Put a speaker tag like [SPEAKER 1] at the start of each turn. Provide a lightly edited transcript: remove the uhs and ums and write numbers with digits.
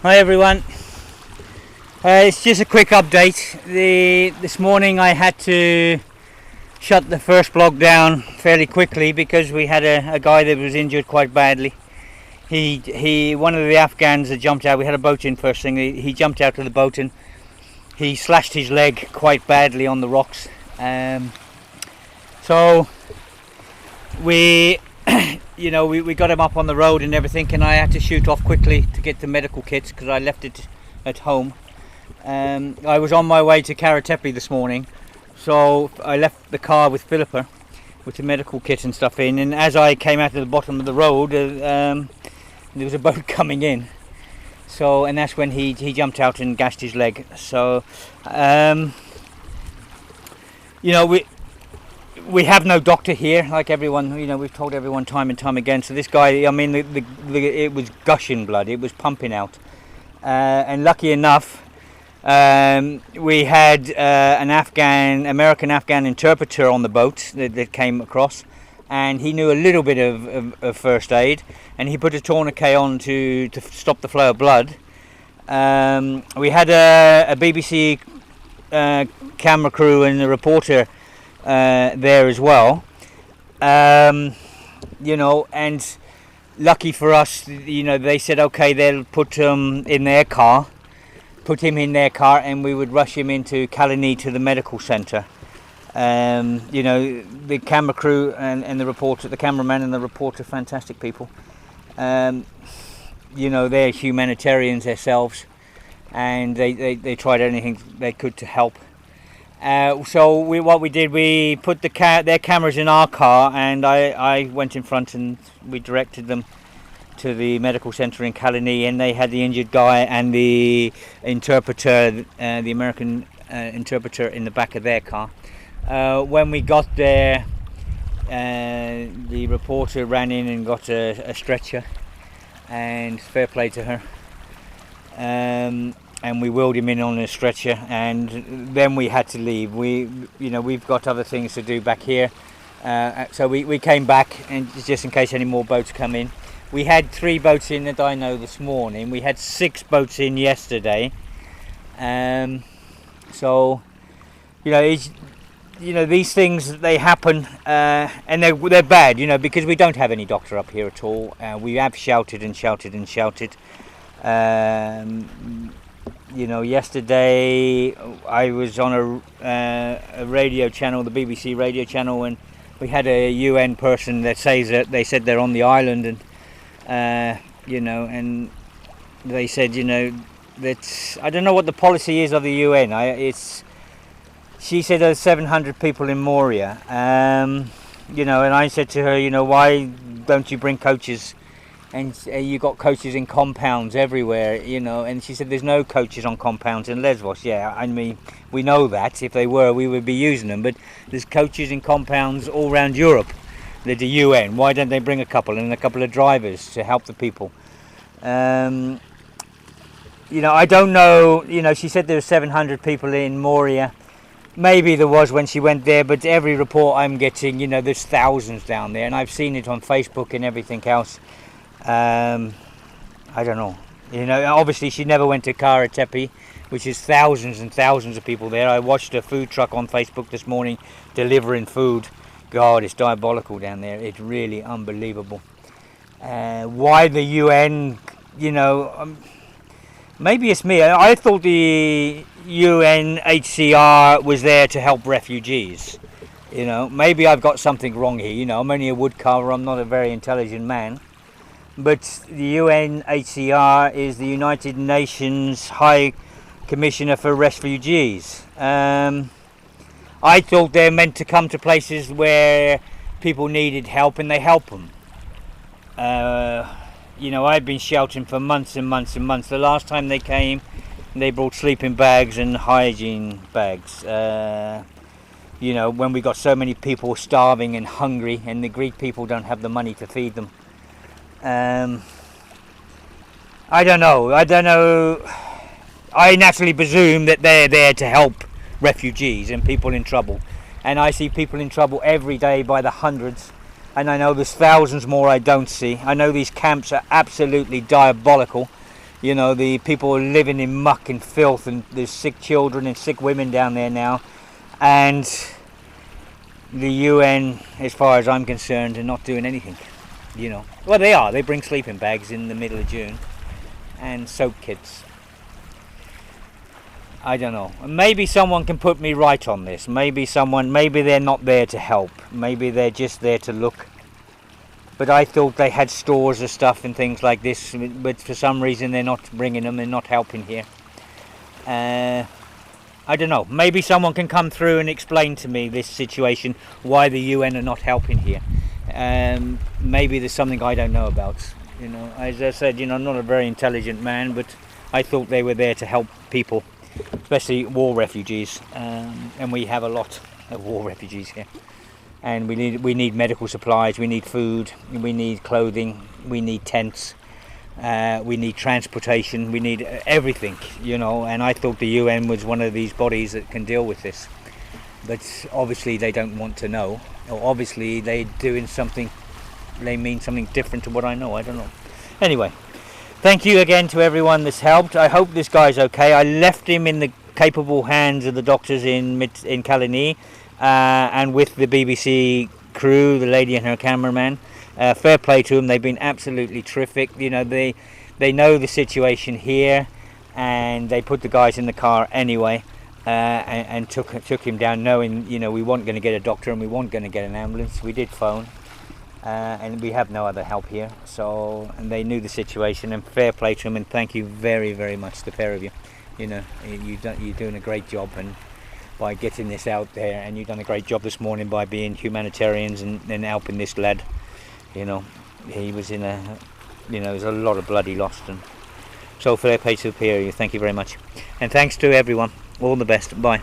[SPEAKER 1] Hi everyone. It's just a quick update. This morning I had to shut the first blog down fairly quickly because we had a guy that was injured quite badly. One of the Afghans that jumped out. We had a boat in first thing. He jumped out of the boat and he slashed his leg quite badly on the rocks. So we we got him up on the road and everything, and I had to shoot off quickly to get the medical kits because I left it at home. I was on my way to Casualty this morning, so I left the car with Philippa with the medical kit and stuff in, and as I came out to the bottom of the road, there was a boat coming in, and that's when he jumped out and gashed his leg. So we have no doctor here, like everyone, we've told everyone time and time again. So this guy, it was gushing blood, it was pumping out. And lucky enough, we had an American Afghan interpreter on the boat that came across, and he knew a little bit of first aid, and he put a tourniquet on to stop the flow of blood. We had a BBC camera crew and a reporter there as well, and lucky for us, they said okay, they'll put him in their car, and we would rush him into Kalani to the medical centre. The camera crew and the reporter, the cameraman and the reporter, fantastic people. They're humanitarians themselves, and they tried anything they could to help. What we did, we put their cameras in our car, and I went in front and we directed them to the medical centre in Kalani, and they had the injured guy and the interpreter, the American interpreter, in the back of their car. When we got there, the reporter ran in and got a stretcher, and fair play to her. And we wheeled him in on a stretcher, and then we had to leave. We've got other things to do back here, so we came back, and just in case any more boats come in. We had 3 boats in at Dino this morning. We had 6 boats in yesterday. These things, they happen, and they're bad, because we don't have any doctor up here at all. We have shouted and shouted and shouted. Yesterday I was on a radio channel, the BBC radio channel, and we had a UN person that says that they said they're on the island, and and they said that I don't know what the policy is of the UN. She said there's 700 people in Moria, and I said to her, why don't you bring coaches? And you got coaches in compounds everywhere, and she said there's no coaches on compounds in Lesbos. Yeah, I mean, we know that. If they were, we would be using them, but there's coaches in compounds all around Europe. They're the UN. Why don't they bring a couple and a couple of drivers to help the people? I don't know. She said there were 700 people in Moria. Maybe there was when she went there, but every report I'm getting, there's thousands down there, and I've seen it on Facebook and everything else. I don't know. Obviously she never went to Kara Tepe, which is thousands and thousands of people there. I watched a food truck on Facebook this morning delivering food. God, it's diabolical down there. It's really unbelievable. Why the UN, maybe it's me. I thought the UNHCR was there to help refugees. Maybe I've got something wrong here. I'm only a woodcarver. I'm not a very intelligent man. But the UNHCR is the United Nations High Commissioner for Refugees. I thought they're meant to come to places where people needed help, and they help them. I've been shouting for months and months and months. The last time they came, they brought sleeping bags and hygiene bags. When we got so many people starving and hungry, and the Greek people don't have the money to feed them. I don't know. I naturally presume that they're there to help refugees and people in trouble, and I see people in trouble every day by the hundreds, and I know there's thousands more I don't see. I know these camps are absolutely diabolical. You know, the people are living in muck and filth, and there's sick children and sick women down there now. And the UN, as far as I'm concerned, are not doing anything. You know, well, they are. They bring sleeping bags in the middle of June and soak kits. I don't know. Maybe someone can put me right on this. Maybe they're not there to help. Maybe they're just there to look. But I thought they had stores of stuff and things like this, but for some reason they're not bringing them, they're not helping here. I don't know, maybe someone can come through and explain to me this situation, why the UN are not helping here. Maybe there's something I don't know about. You know, as I said, you know, I'm not a very intelligent man, but I thought they were there to help people, especially war refugees, and we have a lot of war refugees here. And we need medical supplies, we need food, we need clothing, we need tents, we need transportation, we need everything, you know. And I thought the UN was one of these bodies that can deal with this, but obviously they don't want to know, or obviously they're doing something, they mean something different to what I know. I don't know. Anyway, thank you again to everyone that's helped. I hope this guy's okay. I left him in the capable hands of the doctors in Caligny. And with the BBC crew, the lady and her cameraman, fair play to them. They've been absolutely terrific. You know, they know the situation here, and they put the guys in the car anyway, and took him down, knowing, you know, we weren't going to get a doctor and we weren't going to get an ambulance. We did phone, and we have no other help here. So, and they knew the situation, and fair play to them. And thank you very, very much, the pair of you. You know, you're doing a great job, and by getting this out there, and you've done a great job this morning by being humanitarians and helping this lad. You know, he was in a, you know, there's a lot of blood he lost, and so fair play to the pair of you. Thank you very much, and thanks to everyone. All the best. Bye.